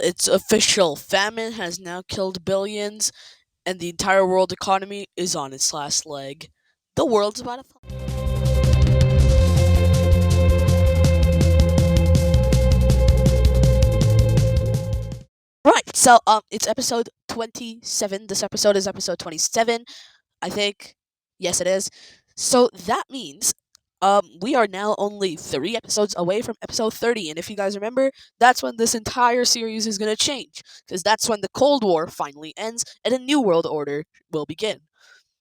It's official. Famine has now killed billions, and the entire world economy is on its last leg. The world's about to fall. Right. So it's episode 27. This episode is episode 27, I think. Yes, it is. So that means we are now only 3 episodes away from episode 30, and if you guys remember, that's when this entire series is going to change, because that's when the Cold War finally ends and a new world order will begin.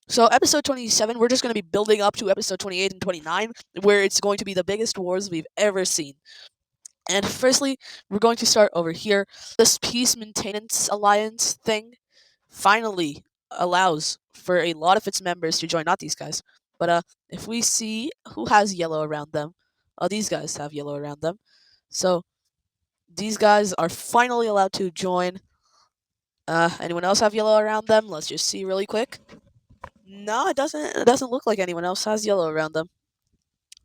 So episode 27, we're just going to be building up to episode 28 and 29, where it's going to be the biggest wars we've ever seen. And firstly, we're going to start over here. This Peace Maintenance Alliance thing finally allows for a lot of its members to join, not these guys. But if we see who has yellow around them, these guys have yellow around them. So these guys are finally allowed to join. Anyone else have yellow around them? Let's just see really quick. No, it doesn't. It doesn't look like anyone else has yellow around them.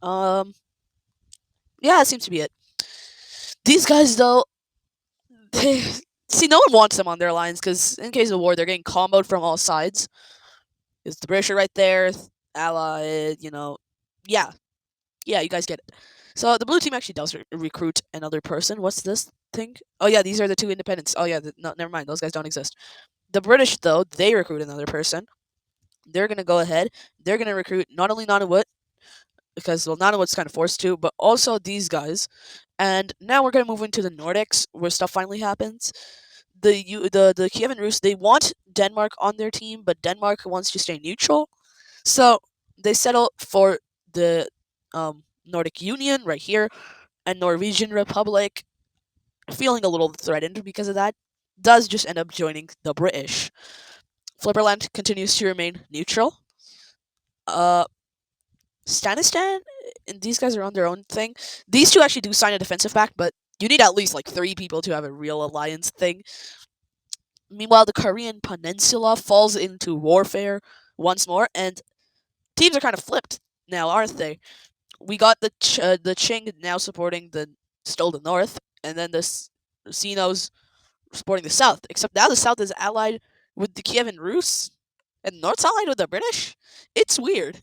Um, yeah, it seems to be it. These guys, though, see, no one wants them on their lines because in case of war, they're getting comboed from all sides. Is the British are right there, Allied, yeah, yeah, you guys get it. So the blue team actually does recruit another person. What's this thing? Oh yeah, these are the two independents. Oh yeah, no, never mind. Those guys don't exist. The British though, they recruit another person. They're gonna go ahead. They're gonna recruit not only Nunavut, because well, Nunavut's kind of forced to, but also these guys. And now we're gonna move into the Nordics, where stuff finally happens. The Kievan Rus, they want Denmark on their team, but Denmark wants to stay neutral. So they settle for the Nordic Union right here, and Norwegian Republic, feeling a little threatened because of that, does just end up joining the British. Flipperland continues to remain neutral. Uh, Stanistan and these guys are on their own thing. These two actually do sign a defensive pact, but you need at least like 3 people to have a real alliance thing. Meanwhile, the Korean Peninsula falls into warfare once more, and teams are kind of flipped now, aren't they? We got the Qing now supporting still the North, and then the Sinos supporting the South. Except now the South is allied with the Kievan Rus, and the North's allied with the British. It's weird.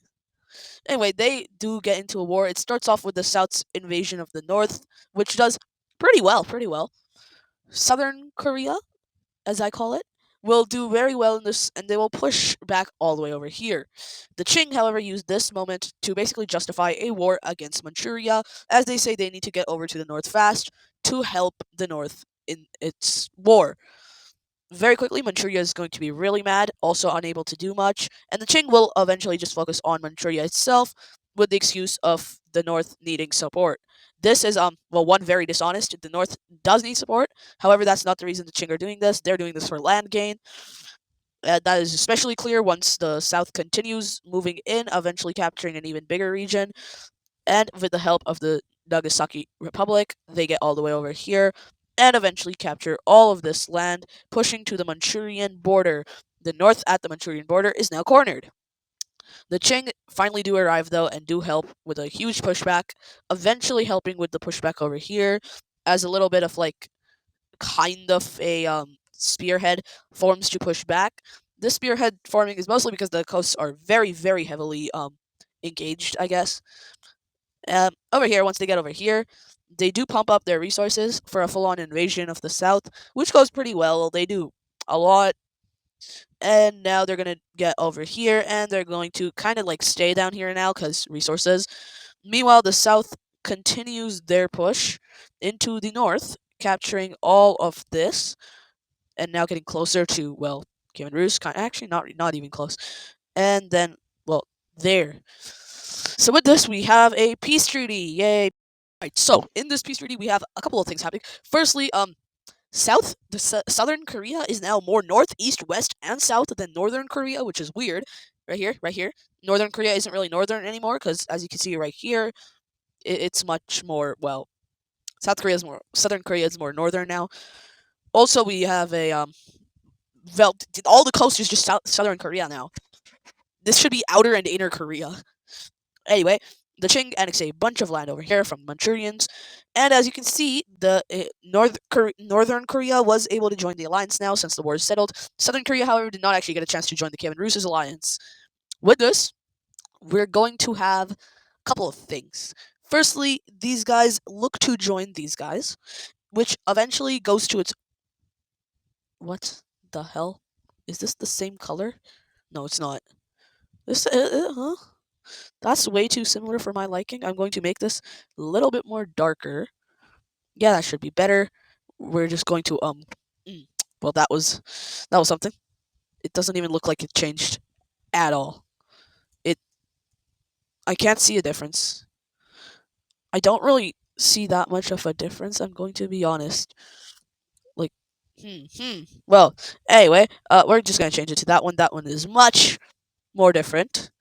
Anyway, they do get into a war. It starts off with the South's invasion of the North, which does pretty well, pretty well. Southern Korea, as I call it, will do very well in this, and they will push back all the way over here. The Qing, however, used this moment to basically justify a war against Manchuria, as they say they need to get over to the north fast to help the north in its war. Very quickly, Manchuria is going to be really mad, also unable to do much, and the Qing will eventually just focus on Manchuria itself with the excuse of the North needing support. This is one, very dishonest. The North does need support. However, that's not the reason the Qing are doing this. They're doing this for land gain. That is especially clear once the South continues moving in, eventually capturing an even bigger region. And with the help of the Nagasaki Republic, they get all the way over here and eventually capture all of this land, pushing to the Manchurian border. The north at the Manchurian border is now cornered. The Qing finally do arrive though and do help with a huge pushback, eventually helping with the pushback over here as a little bit of like kind of a spearhead forms to push back. This spearhead forming is mostly because the coasts are very, very heavily engaged, I guess. Over here, once they get over here, they do pump up their resources for a full-on invasion of the south, which goes pretty well. They do a lot, and now they're gonna get over here, and they're going to kind of like stay down here now because resources. Meanwhile, the south continues their push into the north, capturing all of this, and now getting closer to Kievan Rus. Actually, not even close. And then there. So with this, we have a peace treaty. Yay! Right. So in this peace treaty, we have a couple of things happening. Firstly, southern Korea is now more north, east, west, and south than northern Korea, which is weird. Right here, right here. Northern Korea isn't really northern anymore because, as you can see right here, it's much more Southern Korea is more northern now. Also, we have a all the coast is just southern Korea now. This should be outer and inner Korea. Anyway, the Qing annex a bunch of land over here from Manchurians, And as you can see, the Northern Korea was able to join the alliance now since the war is settled. Southern Korea, however, did not actually get a chance to join the Kevin Roos's alliance. With this, we're going to have a couple of things. Firstly, these guys look to join these guys, which eventually goes to its. What the hell? Is this the same color? No, it's not. This, huh? That's way too similar for my liking. I'm going to make this a little bit more darker. Yeah, that should be better. We're just going to mm, well, that was something. It doesn't even look like it changed at all. It I can't see a difference. I don't really see that much of a difference. I'm going to be honest. Like, Well, anyway, we're just gonna change it to that one. That one is much more different.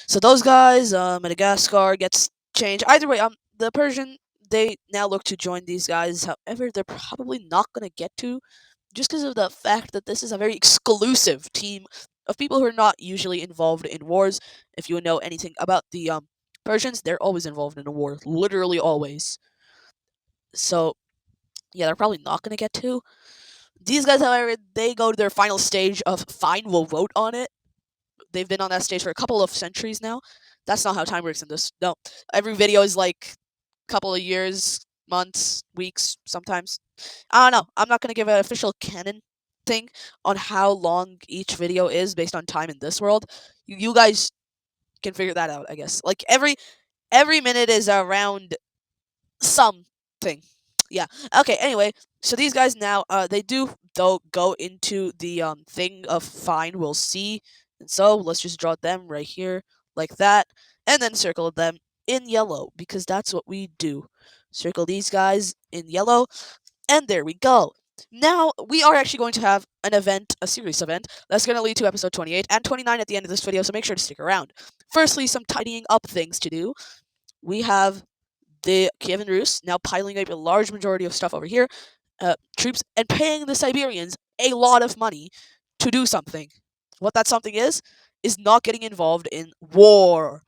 So those guys, Madagascar gets changed. Either way, the Persian, they now look to join these guys. However, they're probably not gonna get to, just because of the fact that this is a very exclusive team of people who are not usually involved in wars. If you know anything about the Persians, they're always involved in a war, literally always. So yeah, they're probably not gonna get to. These guys, however, they go to their final stage of fine, we'll vote on it. They've been on that stage for a couple of centuries now. That's not how time works in this. No, every video is like a couple of years, months, weeks, sometimes. I don't know. I'm not gonna give an official canon thing on how long each video is based on time in this world. You guys can figure that out, I guess. Like every minute is around something. Yeah. Okay. Anyway, so these guys now, they do though go into the thing of fine. We'll see. And so let's just draw them right here like that, and then circle them in yellow because that's what we do. Circle these guys in yellow, and there we go. Now we are actually going to have an event, a serious event, that's going to lead to episode 28 and 29 at the end of this video. So make sure to stick around. Firstly, some tidying up things to do. We have the Kievan Rus now piling up a large majority of stuff over here, troops, and paying the Siberians a lot of money to do something. What that something is not getting involved in war.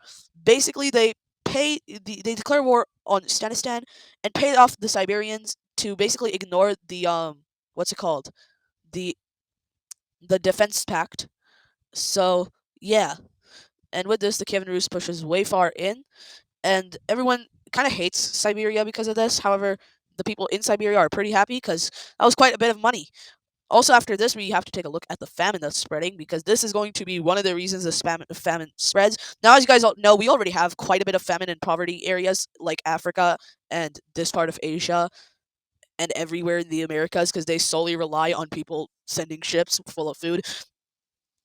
Basically, they declare war on Stanistan and pay off the Siberians to basically ignore the what's it called, the the defense pact. So yeah, and with this, the Kievan Rus pushes way far in, and everyone kind of hates Siberia because of this. However, the people in Siberia are pretty happy because that was quite a bit of money. Also, after this, we have to take a look at the famine that's spreading because this is going to be one of the reasons the famine spreads. Now, as you guys all know, we already have quite a bit of famine in poverty areas like Africa and this part of Asia and everywhere in the Americas because they solely rely on people sending ships full of food.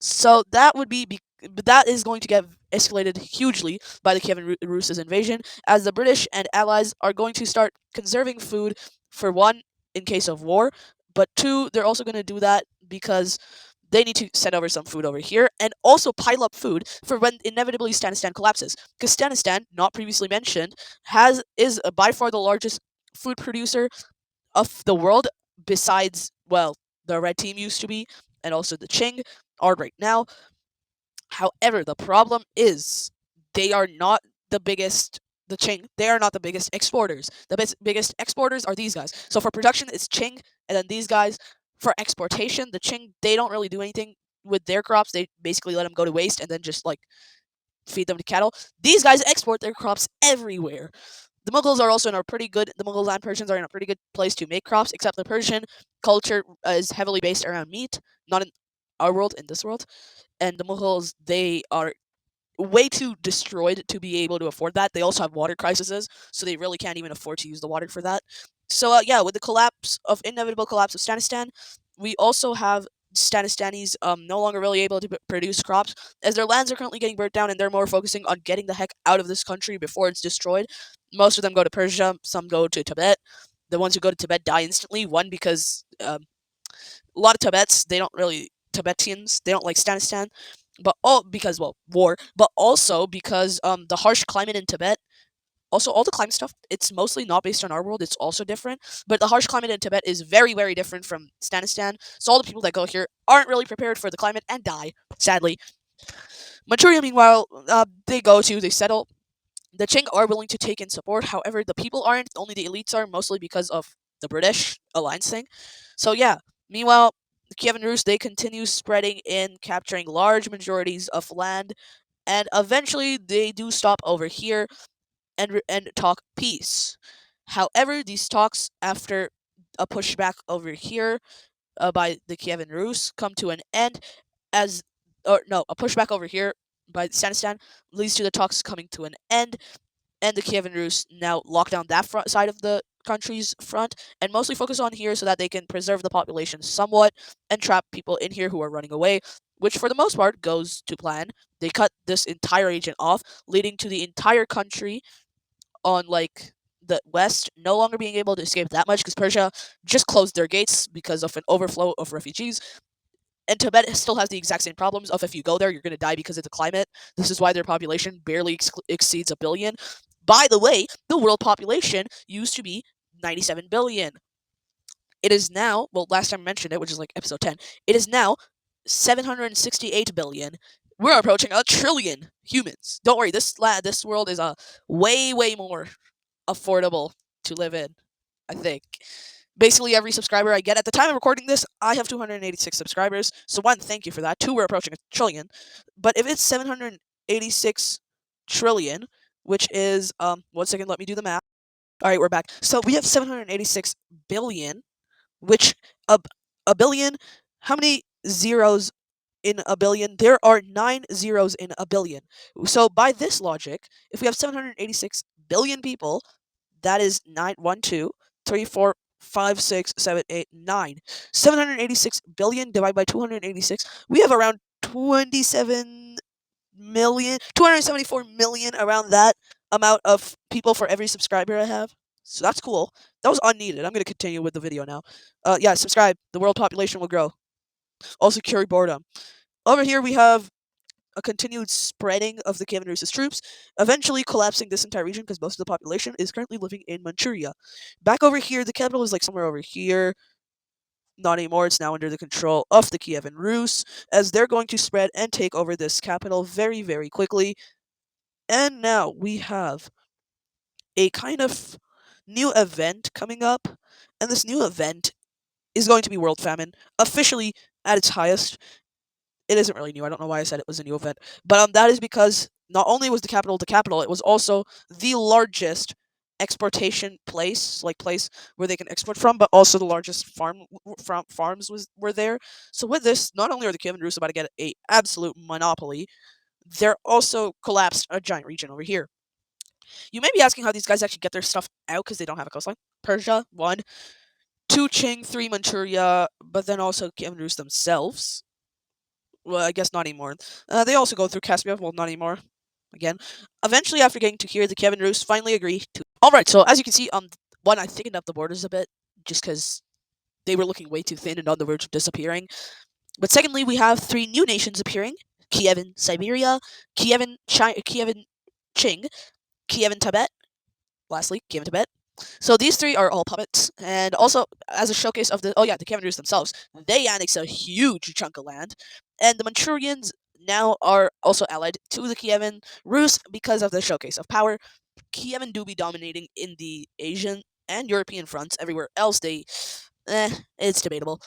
So that would but that is going to get escalated hugely by the Kievan Rus' invasion, as the British and allies are going to start conserving food for one, in case of war, but two, they're also going to do that because they need to send over some food over here and also pile up food for when inevitably Stanistan collapses. Because Stanistan, not previously mentioned, is by far the largest food producer of the world, besides, well, the Red Team used to be, and also the Qing are right now. However, the problem is they are not the biggest. The Qing, they are not the biggest exporters. The biggest exporters are these guys. So for production, it's Qing, and then these guys for exportation. The Qing, they don't really do anything with their crops. They basically let them go to waste and then just like feed them to cattle. These guys export their crops everywhere. The Mughals are also in a pretty good. The Mughals and Persians are in a pretty good place to make crops, except the Persian culture is heavily based around meat, not in our world, in this world. And the Mughals, they are way too destroyed to be able to afford that. They also have water crises, so they really can't even afford to use the water for that. So yeah, with the inevitable collapse of Stanistan, we also have Stanistanis no longer really able to produce crops as their lands are currently getting burnt down and they're more focusing on getting the heck out of this country before it's destroyed. Most of them go to Persia, some go to Tibet. The ones who go to Tibet die instantly. One, because a lot of Tibetans, they don't like Stanistan, but all because, well, war, but also because the harsh climate in Tibet. Also, all the climate stuff, it's mostly not based on our world, it's also different. But the harsh climate in Tibet is very, very different from Stanistan. So all the people that go here aren't really prepared for the climate and die, sadly. Manchuria, meanwhile, they settle. The Qing are willing to take in support. However, the people aren't. Only the elites are, mostly because of the British alliance thing. So yeah. Meanwhile, the Kievan Rus they continue spreading in, capturing large majorities of land, and eventually they do stop over here and talk peace. However, these talks, after a pushback over here by the Kievan Rus, come to an end as, or no, a pushback over here by Stanistan leads to the talks coming to an end, and the Kievan Rus now lock down that front side of the country's front and mostly focus on here so that they can preserve the population somewhat and trap people in here who are running away, which for the most part goes to plan. They cut this entire region off, leading to the entire country on like the west no longer being able to escape that much because Persia just closed their gates because of an overflow of refugees. And Tibet still has the exact same problems of if you go there, you're going to die because of the climate. This is why their population barely exceeds a billion. By the way, the world population used to be 97 billion. It is now, well, last time I mentioned it, which is like episode 10, it is now 768 billion. We're approaching a trillion humans. Don't worry, this world is way more affordable to live in, I think. Basically, every subscriber I get at the time of recording this, I have 286 subscribers. So one, thank you for that. Two, we're approaching a trillion. But if it's 786 trillion, which is 1 second, let me do the math. All right, we're back. So we have 786 billion, which a billion. How many zeros in a billion? There are 9 zeros in a billion. So by this logic, if we have 786 billion people, that is 9, 1, 2, 3, 4, 5, 6, 7, 8, 9. 786 billion divided by 286. We have around 27 million, 274 million, around that amount of people for every subscriber I have. So that's cool. That was unneeded. I'm going to continue with the video now. Yeah, subscribe. The world population will grow. Also, cure boredom. Over here, we have a continued spreading of the Kievan Rus' troops, eventually collapsing this entire region because most of the population is currently living in Manchuria. Back over here, the capital is like somewhere over here. Not anymore, it's now under the control of the Kievan Rus, as they're going to spread and take over this capital very quickly. And now we have a kind of new event coming up, and this new event is going to be World Famine, officially at its highest. It isn't really new. I don't know why I said it was a new event, but that is because not only was the capital, it was also the largest exportation place, like place where they can export from, but also the largest farms were there. So with this, not only are the Kievan Rus about to get a absolute monopoly, they're also collapsed a giant region over here. You may be asking how these guys actually get their stuff out because they don't have a coastline. Persia, 1. 2, Qing, 3, Manchuria, but then also Kievan Rus themselves. Well, I guess not anymore. They also go through Caspia. Well, not anymore. Again. Eventually, after getting to here, the Kievan Rus finally agree to... Alright, so as you can see, one, I thickened up the borders a bit, just because they were looking way too thin and on the verge of disappearing. But secondly, we have 3 new nations appearing. Kievan Siberia, Kievan Qing, Kievan Tibet, lastly, Kievan Tibet. So these 3 are all puppets, and also as a showcase of the Kievan Rus themselves, they annex a huge chunk of land, and the Manchurians now are also allied to the Kievan Rus because of the showcase of power. Kievan do be dominating in the Asian and European fronts. Everywhere else, it's debatable.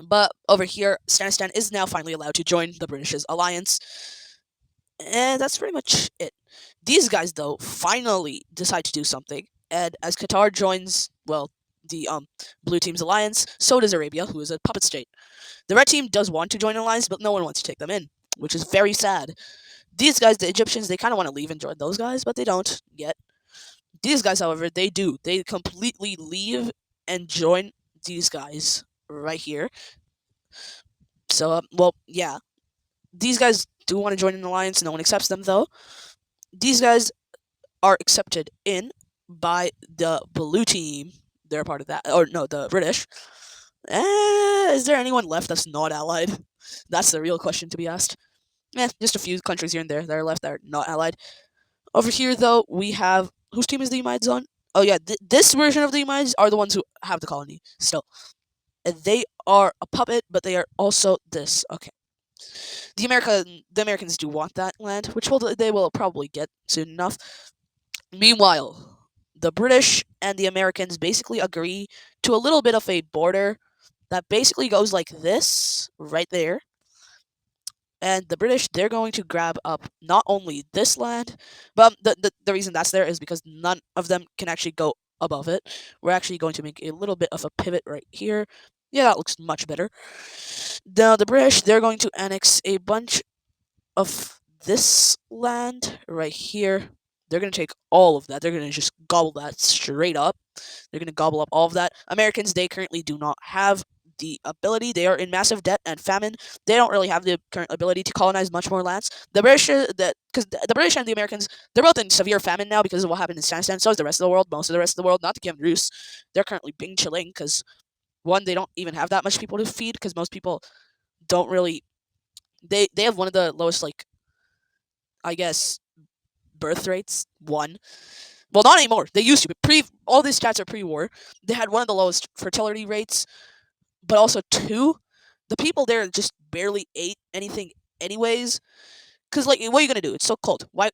But over here, Stanistan is now finally allowed to join the British's alliance. And that's pretty much it. These guys, though, finally decide to do something. And as Qatar joins, well, the blue team's alliance, so does Arabia, who is a puppet state. The red team does want to join an alliance, but no one wants to take them in, which is very sad. These guys, the Egyptians, they kind of want to leave and join those guys, but they don't yet. These guys, however, they do. They completely leave and join these guys right here. So, well, yeah. These guys do want to join an alliance. No one accepts them, though. These guys are accepted in by the blue team. They're a part of that. Or, no, the British. Is there anyone left that's not allied? That's the real question to be asked. Just a few countries here and there that are left that are not allied. Over here, though, we have... Whose team is the Umayyads on? Oh, yeah, this version of the Umayyads are the ones who have the colony, still. And they are a puppet, but they are also this. Okay. The Americans do want that land, which they will probably get soon enough. Meanwhile, the British and the Americans basically agree to a little bit of a border that basically goes like this right there. And the British, they're going to grab up not only this land, but the reason that's there is because none of them can actually go above it. We're actually going to make a little bit of a pivot right here. Yeah, that looks much better. Now, the British, they're going to annex a bunch of this land right here. They're going to take all of that. They're going to just gobble that straight up. They're going to gobble up all of that. Americans, they currently do not have the ability. They are in massive debt and famine. They don't really have the current ability to colonize much more lands. The British, because the British and the Americans, they're both in severe famine now because of what happened in Afghanistan. So is the rest of the world. Most of the rest of the world, not the Kievan Rus. They're currently being chilling because one, they don't even have that much people to feed because most people don't really. They have one of the lowest, like, I guess, birth rates. One, well, not anymore. They used to. But all these stats are pre-war. They had one of the lowest fertility rates, but also two, the people there just barely ate anything anyways. Cause like, what are you gonna do? It's so cold. Why?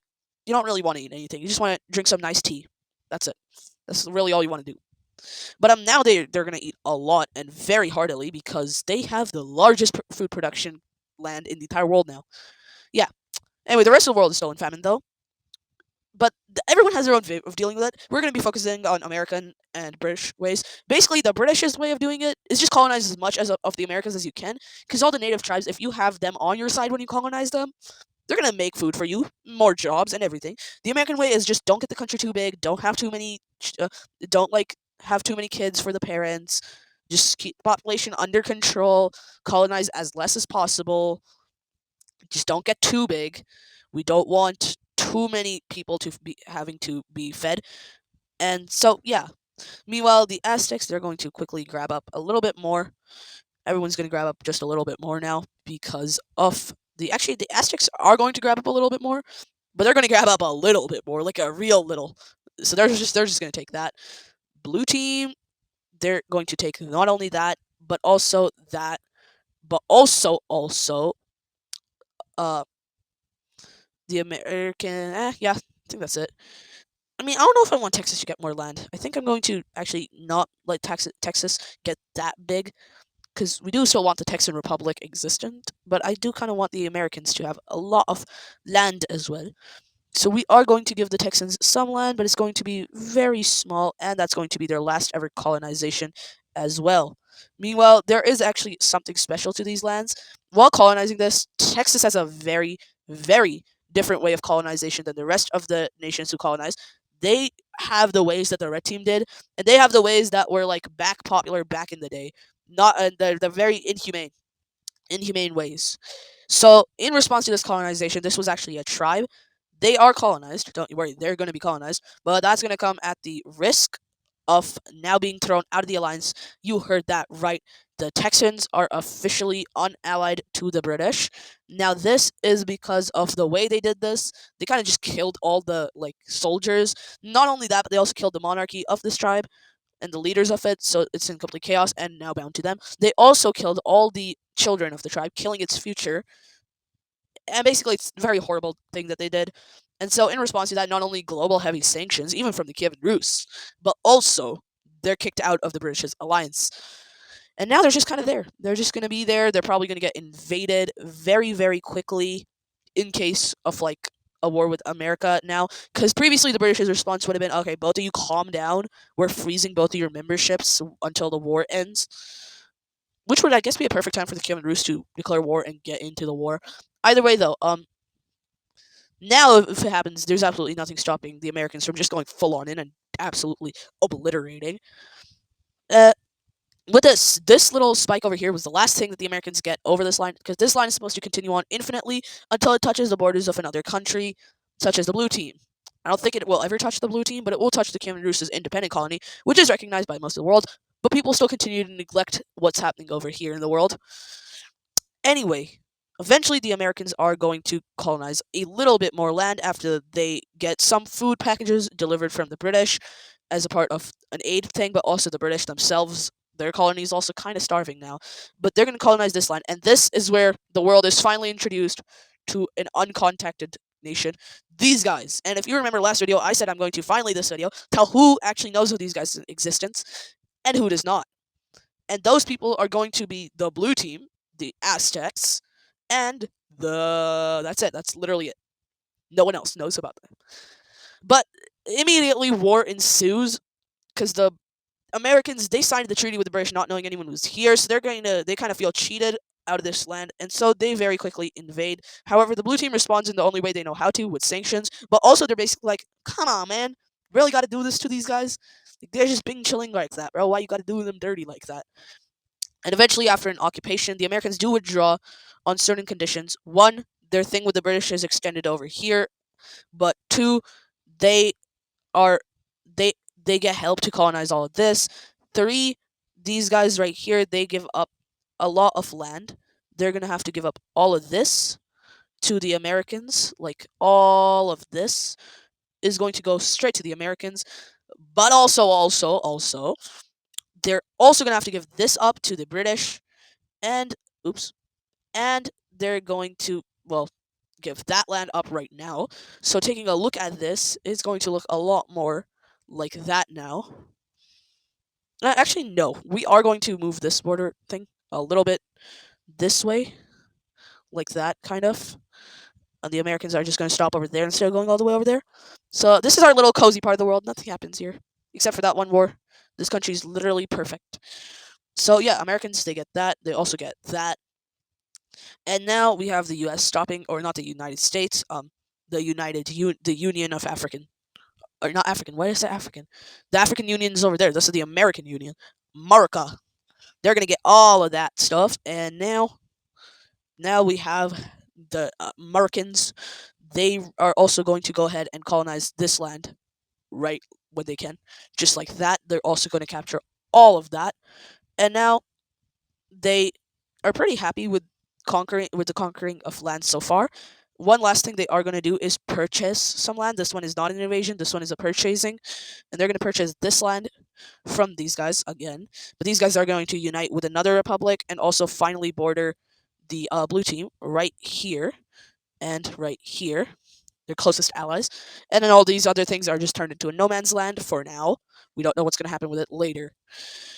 You don't really want to eat anything. You just want to drink some nice tea. That's it. That's really all you want to do. But now they're gonna eat a lot and very heartily because they have the largest food production land in the entire world now. Yeah. Anyway, the rest of the world is still in famine though. But everyone has their own way of dealing with it. We're going to be focusing on American and British ways. Basically, the British's way of doing it is just colonize as much as of the Americans as you can, because all the native tribes, if you have them on your side when you colonize them, they're going to make food for you, more jobs and everything. The American way is just don't get the country too big, don't have too many, don't like have too many kids for the parents. Just keep the population under control, colonize as less as possible. Just don't get too big. We don't want too many people to be having to be fed. And so, yeah. Meanwhile, the Aztecs, they're going to quickly grab up a little bit more. Everyone's going to grab up just a little bit more now because of the Aztecs are going to grab up a little bit more, but they're going to grab up a little bit more, like a real little. So they're just going to take that. Blue team, they're going to take not only that, but also that, but also uh the American. Yeah, I think that's it. I mean, I don't know if I want Texas to get more land. I think I'm going to actually not let Texas get that big because we do still want the Texan Republic existent, but I do kind of want the Americans to have a lot of land as well. So we are going to give the Texans some land, but it's going to be very small, and that's going to be their last ever colonization as well. Meanwhile, there is actually something special to these lands. While colonizing this, Texas has a very, very different way of colonization than the rest of the nations who colonize. They have the ways that the red team did, and they have the ways that were like back popular back in the day. Not they're very inhumane ways. So, in response to this colonization, this was actually a tribe. They are colonized. Don't you worry, they're going to be colonized. But that's going to come at the risk of now being thrown out of the alliance. You heard that right. The Texans are officially unallied to the British. Now, this is because of the way they did this. They kind of just killed all the like soldiers. Not only that, but they also killed the monarchy of this tribe and the leaders of it, so it's in complete chaos and now bound to them. They also killed all the children of the tribe, killing its future. And basically, it's a very horrible thing that they did. And so, in response to that, not only global heavy sanctions, even from the Kievan Rus, but also they're kicked out of the British alliance. And now they're just kind of there. They're just going to be there. They're probably going to get invaded very, very quickly in case of like a war with America now. Because previously the British response would have been, okay, both of you calm down. We're freezing both of your memberships until the war ends. Which would, I guess, be a perfect time for the Kievan Rus to declare war and get into the war. Either way, though, now if it happens, there's absolutely nothing stopping the Americans from just going full on in and absolutely obliterating. Uh, with this little spike over here was the last thing that the Americans get over this line, because this line is supposed to continue on infinitely until it touches the borders of another country, such as the Blue Team. I don't think it will ever touch the Blue Team, but it will touch the Kievan Rus' independent colony, which is recognized by most of the world, but people still continue to neglect what's happening over here in the world. Anyway, eventually the Americans are going to colonize a little bit more land after they get some food packages delivered from the British as a part of an aid thing, but also the British themselves. Their colony is also kind of starving now, but they're going to colonize this land, and this is where the world is finally introduced to an uncontacted nation, these guys. And if you remember last video, I said I'm going to finally this video tell who actually knows of these guys' existence and who does not. And those people are going to be the blue team, the Aztecs, and that's it. That's literally it. No one else knows about them. But immediately war ensues because the Americans, they signed the treaty with the British not knowing anyone was here, so they kind of feel cheated out of this land, and so they very quickly invade. However, the blue team responds in the only way they know how to, with sanctions, but also they're basically like, come on, man, really gotta do this to these guys? Like, they're just being chilling like that, bro. Why you gotta do them dirty like that? And eventually, after an occupation, the Americans do withdraw on certain conditions. One, their thing with the British is extended over here, but two, they are they they get help to colonize all of this. Three, these guys right here, they give up a lot of land. They're gonna have to give up all of this to the Americans. Like, all of this is going to go straight to the Americans. But also, they're also gonna have to give this up to the British, and oops, and they're going to, well, give that land up right now. So taking a look at this is going to look a lot more like that now. Actually, no. We are going to move this border thing a little bit this way, like that, kind of. And the Americans are just going to stop over there instead of going all the way over there. So this is our little cozy part of the world. Nothing happens here, except for that one war. This country is literally perfect. So yeah, Americans, they get that. They also get that. And now we have the U.S. stopping, or not the United States, the the Union of African, or not African. Why is that African? The African Union is over there. This is the American Union, America. They're gonna get all of that stuff, and now we have the Americans. They are also going to go ahead and colonize this land right when they can, just like that. They're also going to capture all of that, and now they are pretty happy with the conquering of land so far. One last thing they are going to do is purchase some land. This one is not an invasion. This one is a purchasing, and they're going to purchase this land from these guys again. But these guys are going to unite with another republic and also finally border the blue team right here and right here. Their closest allies, and then all these other things are just turned into a no man's land for now. We don't know what's going to happen with it later.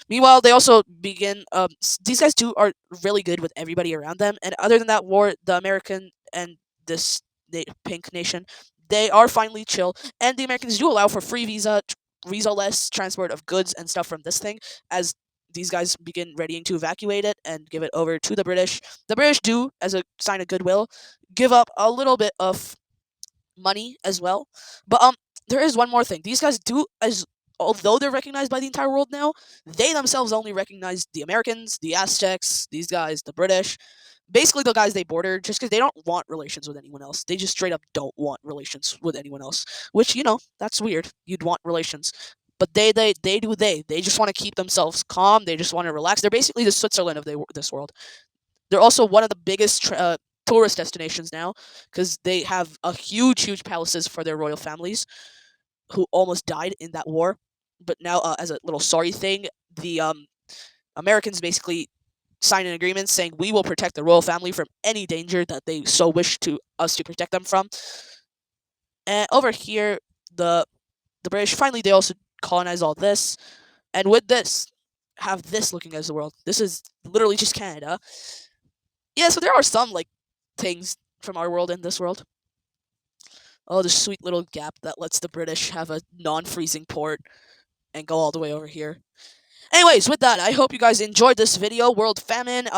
Meanwhile, they also begin. These guys too are really good with everybody around them, and other than that war, the American and this pink nation, they are finally chill, and the Americans do allow for free visa-less transport of goods and stuff from this thing, as these guys begin readying to evacuate it and give it over to the British. The British do, as a sign of goodwill, give up a little bit of money as well. But there is one more thing. These guys do, as although they're recognized by the entire world now, they themselves only recognize the Americans, the Aztecs, these guys, the British, basically the guys they border, just because they don't want relations with anyone else. They just straight up don't want relations with anyone else, which, that's weird. You'd want relations. But they just want to keep themselves calm. They just want to relax. They're basically the Switzerland of this world. They're also one of the biggest tourist destinations now, because they have a huge palaces for their royal families who almost died in that war. But now, as a little sorry thing, the Americans basically signed an agreement saying we will protect the royal family from any danger that they so wish to us to protect them from. And over here, the British finally, they also colonize all this, and with this, have this looking as the world. This is literally just Canada. Yeah, so there are some like things from our world in this world. Oh, the sweet little gap that lets the British have a non-freezing port and go all the way over here. Anyways, with that, I hope you guys enjoyed this video, World Famine.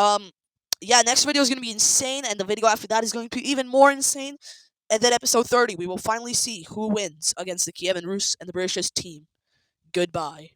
Yeah, next video is going to be insane, and the video after that is going to be even more insane. And then episode 30, we will finally see who wins against the Kievan Rus and the British team. Goodbye.